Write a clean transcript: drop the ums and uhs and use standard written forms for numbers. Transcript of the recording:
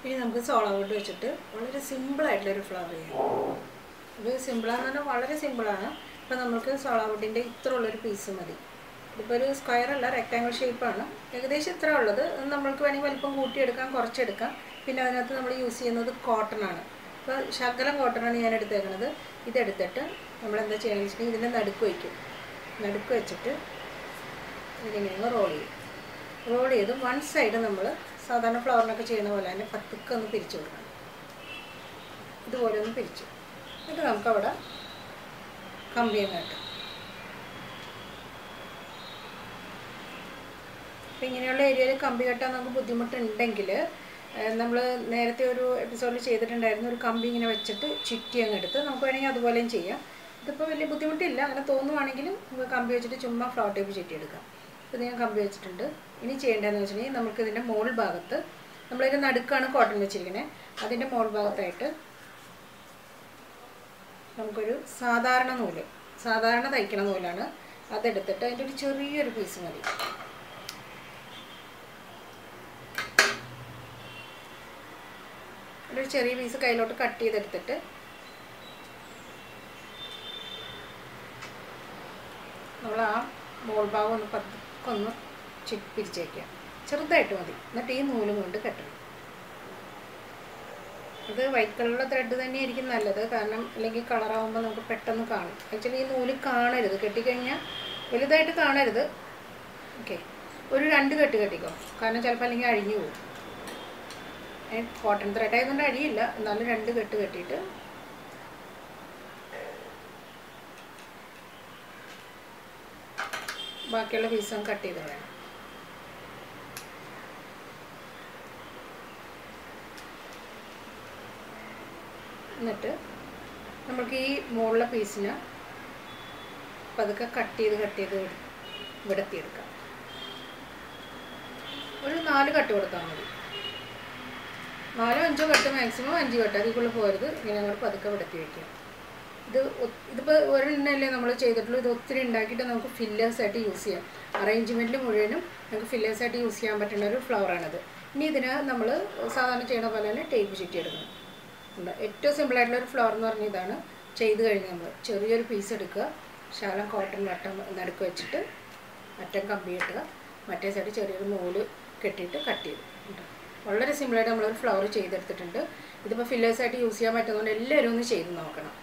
ഇനി നമുക്ക് Zola would വെച്ചിട്ട് വളരെ സിമ്പിളായിട്ടുള്ളൊരു ഫ്ലവർ ചെയ്യാം. ഇത് സിമ്പിളാന്ന് പറഞ്ഞാൽ വളരെ സിമ്പിളാണ്. ഇപ്പോൾ നമുക്ക് സോള വുഡിൻ്റെ ഇത്ര ഉള്ളൊരു പീസ് മതി. ഇതിപ്പോൾ ഒരു സ്ക്വയറല്ല, റെക്റ്റാങ്കിൾ ഷേപ്പാണ്. ഏകദേശം ഇത്ര ഉള്ളത്. നമ്മൾക്ക് വേണമെങ്കിൽ വലിപ്പം കൂട്ടിയെടുക്കാം, കുറച്ചെടുക്കാം. പിന്നെ അതിനകത്ത് നമ്മൾ യൂസ് ചെയ്യുന്നത് കോട്ടണാണ്. ഇപ്പോൾ ശകലം കോട്ടണാണ് ഞാൻ എടുത്തേക്കുന്നത്. ഇതെടുത്തിട്ട് നമ്മളെന്താ ചെയ്യണമെന്ന് വെച്ചിട്ടുണ്ടെങ്കിൽ ഇതിൻ്റെ നടുക്ക് വയ്ക്കും. നടുക്ക് വെച്ചിട്ട് ഇതിങ്ങനെ റോൾ ചെയ്യും. റോൾ ചെയ്ത് വൺ സൈഡ് നമ്മൾ സാധാരണ ഫ്ലവറിനൊക്കെ ചെയ്യുന്ന പോലെ തന്നെ പതുക്കെ ഒന്ന് പിരിച്ചു കൊടുക്കണം. ഇതുപോലെ ഒന്ന് പിരിച്ചു എന്നിട്ട് നമുക്കവിടെ കമ്പിയും കെട്ടാം. അപ്പോൾ ഇങ്ങനെയുള്ള ഏരിയയിൽ കമ്പി കെട്ടാൻ നമുക്ക് ബുദ്ധിമുട്ടുണ്ടെങ്കിൽ നമ്മൾ നേരത്തെ ഒരു എപ്പിസോഡിൽ ചെയ്തിട്ടുണ്ടായിരുന്നു. ഒരു കമ്പി ഇങ്ങനെ വെച്ചിട്ട് ചുറ്റി അങ്ങ് എടുത്ത് നമുക്ക് വേണമെങ്കിൽ അതുപോലെയും ചെയ്യാം. ഇതിപ്പോൾ വലിയ ബുദ്ധിമുട്ടില്ല. അങ്ങനെ തോന്നുവാണെങ്കിലും നമുക്ക് കമ്പി വെച്ചിട്ട് ചുമ്മാ ഫ്ലവർ ടൈപ്പ് ചുറ്റിയെടുക്കാം. ഇത് ഞാൻ കമ്പി വെച്ചിട്ടുണ്ട്. ഇനി ചെയ്യേണ്ടതെന്ന് വെച്ചിട്ടുണ്ടെങ്കിൽ നമുക്കിതിൻ്റെ മോൾ ഭാഗത്ത്, നമ്മളിതിൻ്റെ നടുക്കാണ് കോട്ടൺ വെച്ചിരിക്കുന്നത്, അതിൻ്റെ മോൾ ഭാഗത്തായിട്ട് നമുക്കൊരു സാധാരണ നൂല്, സാധാരണ തയ്ക്കണ നൂലാണ്, അതെടുത്തിട്ട് അതിൻ്റെ ഒരു ചെറിയൊരു പീസ് മതി. ഒരു ചെറിയ പീസ് കയ്യിലോട്ട് കട്ട് ചെയ്തെടുത്തിട്ട് നമ്മൾ ആ മോൾ ഭാഗം ഒന്ന് പതുക്കൊന്ന് പിരിച്ചേക്കുക. ചെറുതായിട്ട് മതി. എന്നിട്ട് ഈ നൂലും കൊണ്ട് കെട്ടണം. ഇത് വൈറ്റ് കളറുള്ള ത്രെഡ് തന്നെയായിരിക്കും നല്ലത്. കാരണം അല്ലെങ്കിൽ കളറാകുമ്പോൾ നമുക്ക് പെട്ടെന്ന് കാണും. ആക്ച്വലി ഈ നൂല് കാണരുത്, കെട്ടിക്കഴിഞ്ഞാൽ വലുതായിട്ട് കാണരുത്. ഓക്കെ, ഒരു 2 കെട്ട് കെട്ടിക്കോ. കാരണം ചിലപ്പോൾ അല്ലെങ്കിൽ അഴിഞ്ഞു പോകും. കോട്ടൺ ത്രെഡ് ആയതുകൊണ്ട് അഴിയില്ല, എന്നാലും 2 കെട്ട് കെട്ടിയിട്ട് ബാക്കിയുള്ള പീസും കട്ട് ചെയ്ത് വേണം. എന്നിട്ട് നമുക്ക് ഈ മുകളിലെ പീസിനെ പതുക്കെ കട്ട് ചെയ്ത് വിടത്തിയെടുക്കാം. ഒരു 4 കട്ട് കൊടുത്താൽ മതി. 4-5 കട്ട്, മാക്സിമം 5 കട്ട്, അതിക്കുള്ളിൽ പോരുത്. ഇങ്ങനെ അങ്ങോട്ട് പതുക്കെ വിടത്തി വയ്ക്കുക. ഇതിപ്പോൾ ഒരെണ്ണല്ലേ നമ്മൾ ചെയ്തിട്ടുള്ളൂ. ഇത് ഒത്തിരി ഉണ്ടാക്കിയിട്ട് നമുക്ക് ഫില്ലേഴ്സായിട്ട് യൂസ് ചെയ്യാം. അറേഞ്ച്മെൻറ്റിൽ മുഴുവനും നമുക്ക് ഫില്ലേഴ്സായിട്ട് യൂസ് ചെയ്യാൻ പറ്റുന്ന ഒരു ഫ്ലവറാണിത്. ഇനി ഇതിന് നമ്മൾ സാധാരണ ചെയ്യണ പോലെ തന്നെ ടേപ്പ് ചുറ്റിയെടുക്കണം. ഏറ്റവും സിമ്പിളായിട്ടുള്ളൊരു ഫ്ലവർ എന്ന് പറഞ്ഞാൽ ഇതാണ്. ചെയ്ത് കഴിഞ്ഞ് നമ്മൾ ചെറിയൊരു പീസ് എടുക്കുക, ശകലം കോട്ടൺ വട്ടം നടുക്ക് വെച്ചിട്ട് അറ്റം കമ്പി കെട്ടുക, മറ്റേ സൈഡ് ചെറിയൊരു നൂല് കെട്ടിയിട്ട് കട്ട് ചെയ്ത്. വളരെ സിമ്പിളായിട്ട് നമ്മളൊരു ഫ്ലവർ ചെയ്തെടുത്തിട്ടുണ്ട്. ഇതിപ്പോൾ ഫില്ലേഴ്സായിട്ട് യൂസ് ചെയ്യാൻ പറ്റുന്നതുകൊണ്ട് എല്ലാവരും ഒന്ന് ചെയ്ത് നോക്കണം.